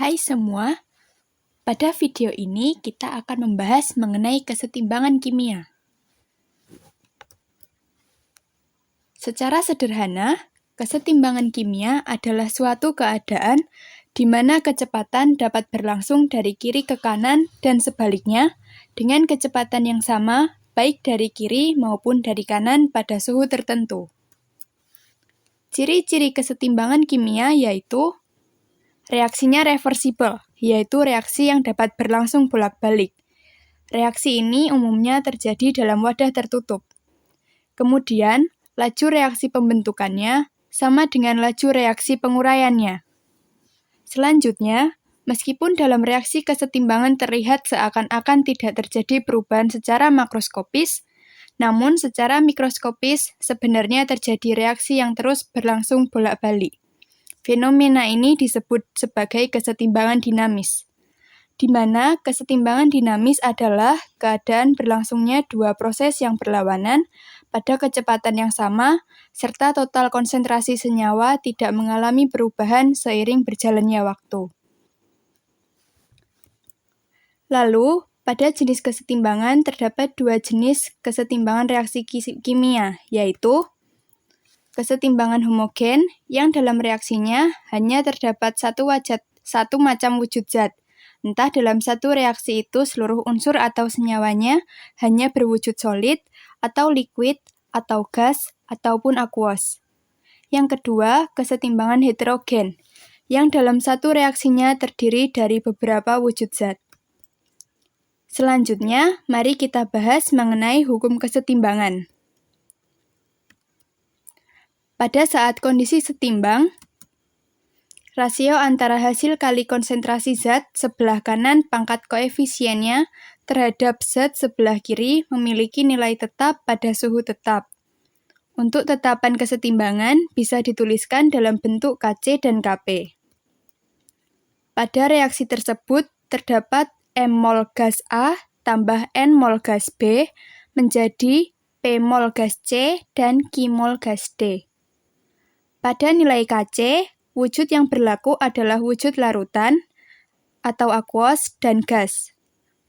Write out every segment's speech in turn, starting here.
Hai semua, pada video ini kita akan membahas mengenai kesetimbangan kimia. Secara sederhana, kesetimbangan kimia adalah suatu keadaan di mana kecepatan dapat berlangsung dari kiri ke kanan dan sebaliknya dengan kecepatan yang sama baik dari kiri maupun dari kanan pada suhu tertentu. Ciri-ciri kesetimbangan kimia yaitu reaksinya reversibel, yaitu reaksi yang dapat berlangsung bolak-balik. Reaksi ini umumnya terjadi dalam wadah tertutup. Kemudian, laju reaksi pembentukannya sama dengan laju reaksi penguraiannya. Selanjutnya, meskipun dalam reaksi kesetimbangan terlihat seakan-akan tidak terjadi perubahan secara makroskopis, namun secara mikroskopis sebenarnya terjadi reaksi yang terus berlangsung bolak-balik. Fenomena ini disebut sebagai kesetimbangan dinamis, di mana kesetimbangan dinamis adalah keadaan berlangsungnya dua proses yang berlawanan pada kecepatan yang sama, serta total konsentrasi senyawa tidak mengalami perubahan seiring berjalannya waktu. Lalu, pada jenis kesetimbangan terdapat dua jenis kesetimbangan reaksi kimia, yaitu kesetimbangan homogen yang dalam reaksinya hanya terdapat satu macam wujud zat. Entah dalam satu reaksi itu seluruh unsur atau senyawanya hanya berwujud solid, atau liquid, atau gas, ataupun aqueous. Yang kedua, kesetimbangan heterogen, yang dalam satu reaksinya terdiri dari beberapa wujud zat. Selanjutnya, mari kita bahas mengenai hukum kesetimbangan. Pada saat kondisi setimbang, rasio antara hasil kali konsentrasi zat sebelah kanan pangkat koefisiennya terhadap zat sebelah kiri memiliki nilai tetap pada suhu tetap. Untuk tetapan kesetimbangan bisa dituliskan dalam bentuk Kc dan Kp. Pada reaksi tersebut terdapat M mol gas A tambah N mol gas B menjadi P mol gas C dan Q mol gas D. Pada nilai Kc, wujud yang berlaku adalah wujud larutan atau aqueous dan gas.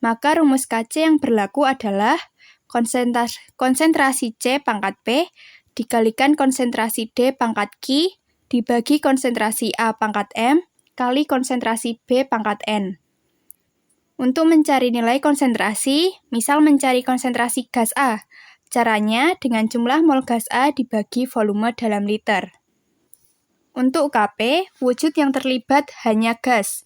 Maka rumus Kc yang berlaku adalah konsentrasi C pangkat P dikalikan konsentrasi D pangkat Q dibagi konsentrasi A pangkat M kali konsentrasi B pangkat N. Untuk mencari nilai konsentrasi, misal mencari konsentrasi gas A, caranya dengan jumlah mol gas A dibagi volume dalam liter. Untuk Kp, wujud yang terlibat hanya gas.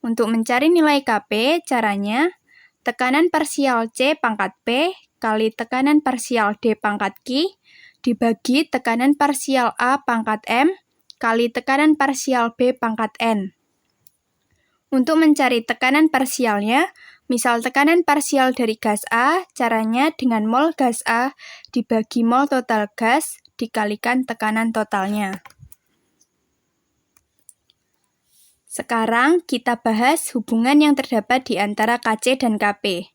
Untuk mencari nilai Kp, caranya tekanan parsial C pangkat P kali tekanan parsial D pangkat Q dibagi tekanan parsial A pangkat M kali tekanan parsial B pangkat N. Untuk mencari tekanan parsialnya, misal tekanan parsial dari gas A, caranya dengan mol gas A dibagi mol total gas dikalikan tekanan totalnya. Sekarang kita bahas hubungan yang terdapat di antara Kc dan Kp.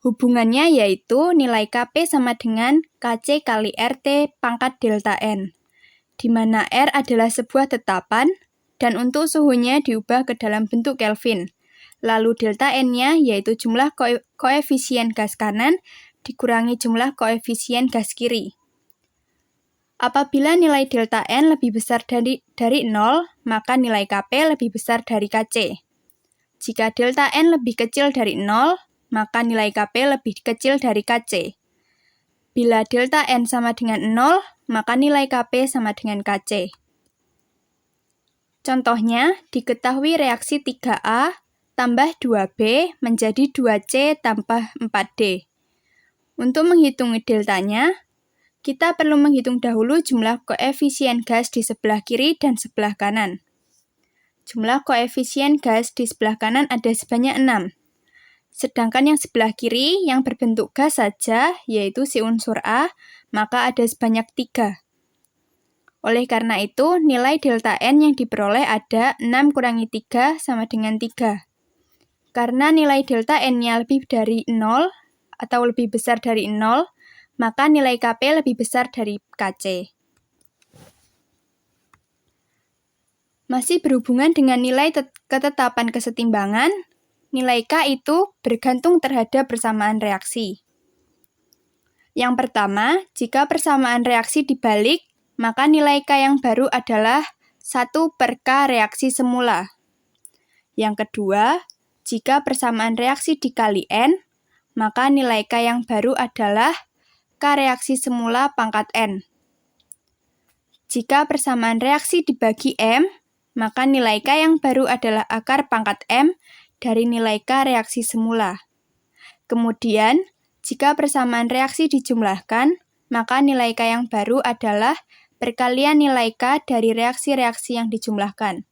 Hubungannya yaitu nilai Kp sama dengan Kc kali RT pangkat delta N, di mana R adalah sebuah tetapan, dan untuk suhunya diubah ke dalam bentuk Kelvin. Lalu delta N-nya yaitu jumlah koefisien gas kanan dikurangi jumlah koefisien gas kiri. Apabila nilai delta N lebih besar dari 0, maka nilai Kp lebih besar dari Kc. Jika delta N lebih kecil dari 0, maka nilai Kp lebih kecil dari Kc. Bila delta N sama dengan 0, maka nilai Kp sama dengan Kc. Contohnya, diketahui reaksi 3A tambah 2B menjadi 2C tambah 4D. Untuk menghitung deltanya, kita perlu menghitung dahulu jumlah koefisien gas di sebelah kiri dan sebelah kanan. Jumlah koefisien gas di sebelah kanan ada sebanyak 6. Sedangkan yang sebelah kiri yang berbentuk gas saja, yaitu si unsur A, maka ada sebanyak 3. Oleh karena itu, nilai delta N yang diperoleh ada 6 kurangi 3 sama dengan 3. Karena nilai delta N-nya lebih dari 0 atau lebih besar dari 0, maka nilai Kp lebih besar dari Kc. Masih berhubungan dengan nilai ketetapan kesetimbangan, nilai K itu bergantung terhadap persamaan reaksi. Yang pertama, jika persamaan reaksi dibalik, maka nilai K yang baru adalah 1/K reaksi semula. Yang kedua, jika persamaan reaksi dikali N, maka nilai K yang baru adalah K reaksi semula pangkat N. Jika persamaan reaksi dibagi M, maka nilai K yang baru adalah akar pangkat M dari nilai K reaksi semula. Kemudian, jika persamaan reaksi dijumlahkan, maka nilai K yang baru adalah perkalian nilai K dari reaksi-reaksi yang dijumlahkan.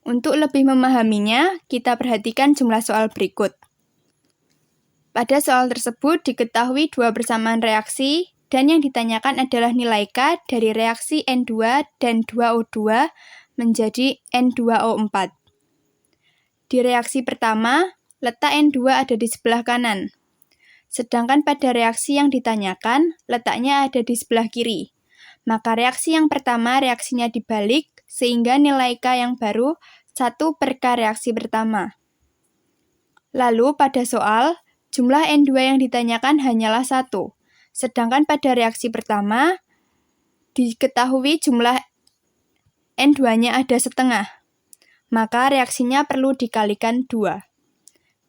Untuk lebih memahaminya, kita perhatikan jumlah soal berikut. Pada soal tersebut diketahui dua persamaan reaksi, dan yang ditanyakan adalah nilai K dari reaksi N2 dan 2O2 menjadi N2O4. Di reaksi pertama, letak N2 ada di sebelah kanan. Sedangkan pada reaksi yang ditanyakan, letaknya ada di sebelah kiri. Maka reaksi yang pertama reaksinya dibalik, sehingga nilai K yang baru 1/K reaksi pertama. Lalu pada soal, jumlah N2 yang ditanyakan hanyalah 1. Sedangkan pada reaksi pertama, diketahui jumlah N2-nya ada setengah. Maka reaksinya perlu dikalikan 2.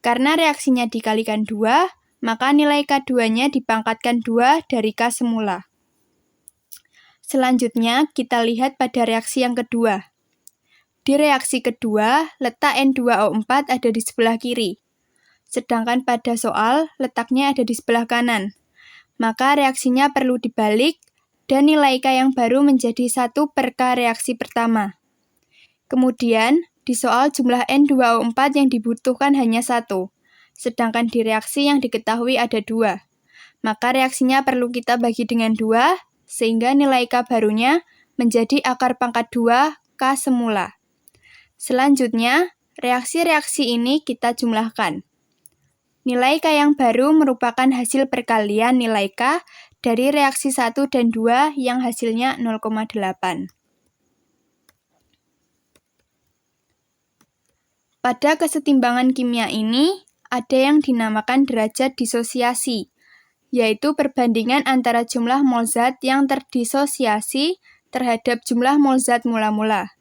Karena reaksinya dikalikan 2, maka nilai K2-nya dipangkatkan 2 dari K semula. Selanjutnya, kita lihat pada reaksi yang kedua. Di reaksi kedua, letak N2O4 ada di sebelah kiri. Sedangkan pada soal, letaknya ada di sebelah kanan. Maka reaksinya perlu dibalik, dan nilai K yang baru menjadi 1/K reaksi pertama. Kemudian, di soal jumlah N2O4 yang dibutuhkan hanya 1, sedangkan di reaksi yang diketahui ada 2. Maka reaksinya perlu kita bagi dengan 2, sehingga nilai K barunya menjadi akar pangkat 2 K semula. Selanjutnya, reaksi-reaksi ini kita jumlahkan. Nilai K yang baru merupakan hasil perkalian nilai K dari reaksi 1 dan 2 yang hasilnya 0,8. Pada kesetimbangan kimia ini, ada yang dinamakan derajat disosiasi, yaitu perbandingan antara jumlah mol zat yang terdisosiasi terhadap jumlah mol zat mula-mula.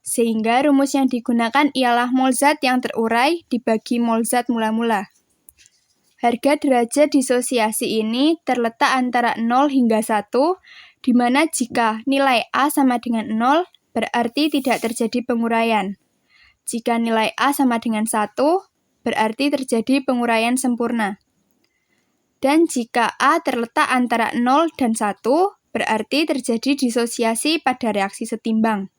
Sehingga rumus yang digunakan ialah mol zat yang terurai dibagi mol zat mula-mula. Harga derajat disosiasi ini terletak antara 0 hingga 1, di mana jika nilai A sama dengan 0, berarti tidak terjadi penguraian. Jika nilai A sama dengan 1, berarti terjadi penguraian sempurna. Dan jika A terletak antara 0 dan 1, berarti terjadi disosiasi pada reaksi setimbang.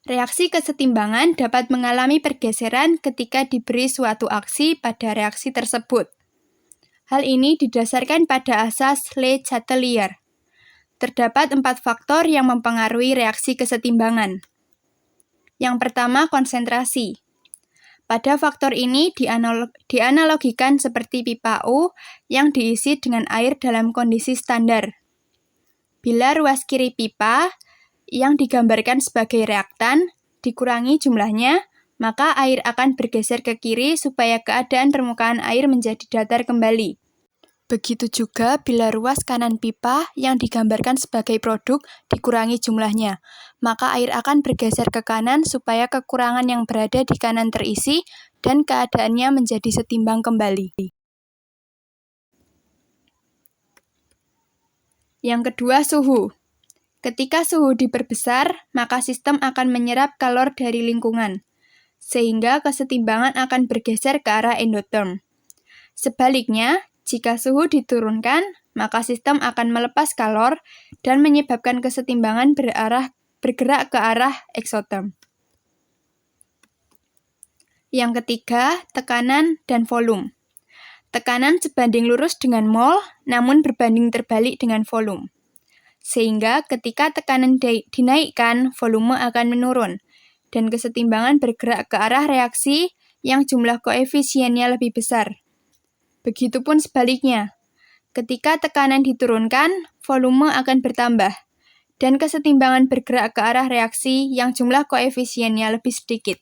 Reaksi kesetimbangan dapat mengalami pergeseran ketika diberi suatu aksi pada reaksi tersebut. Hal ini didasarkan pada asas Le Chatelier. Terdapat 4 faktor yang mempengaruhi reaksi kesetimbangan. Yang pertama, konsentrasi. Pada faktor ini dianalogikan seperti pipa U yang diisi dengan air dalam kondisi standar. Bila ruas kiri pipa yang digambarkan sebagai reaktan dikurangi jumlahnya, maka air akan bergeser ke kiri supaya keadaan permukaan air menjadi datar kembali. Begitu juga bila ruas kanan pipa yang digambarkan sebagai produk dikurangi jumlahnya, maka air akan bergeser ke kanan supaya kekurangan yang berada di kanan terisi dan keadaannya menjadi setimbang kembali. Yang kedua, suhu. Ketika suhu diperbesar, maka sistem akan menyerap kalor dari lingkungan, sehingga kesetimbangan akan bergeser ke arah endotherm. Sebaliknya, jika suhu diturunkan, maka sistem akan melepas kalor dan menyebabkan kesetimbangan bergerak ke arah exotherm. Yang ketiga, tekanan dan volume. Tekanan sebanding lurus dengan mol, namun berbanding terbalik dengan volume. Sehingga ketika tekanan dinaikkan, volume akan menurun, dan kesetimbangan bergerak ke arah reaksi yang jumlah koefisiennya lebih besar. Begitupun sebaliknya, Ketika tekanan diturunkan, volume akan bertambah, dan kesetimbangan bergerak ke arah reaksi yang jumlah koefisiennya lebih sedikit.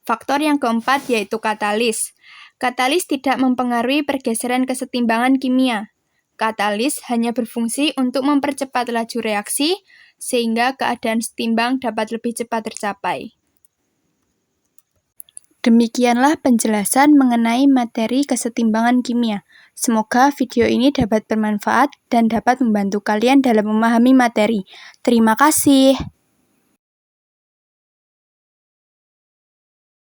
Faktor yang keempat yaitu katalis. Katalis tidak mempengaruhi pergeseran kesetimbangan kimia. Katalis hanya berfungsi untuk mempercepat laju reaksi, sehingga keadaan setimbang dapat lebih cepat tercapai. Demikianlah penjelasan mengenai materi kesetimbangan kimia. Semoga video ini dapat bermanfaat dan dapat membantu kalian dalam memahami materi. Terima kasih.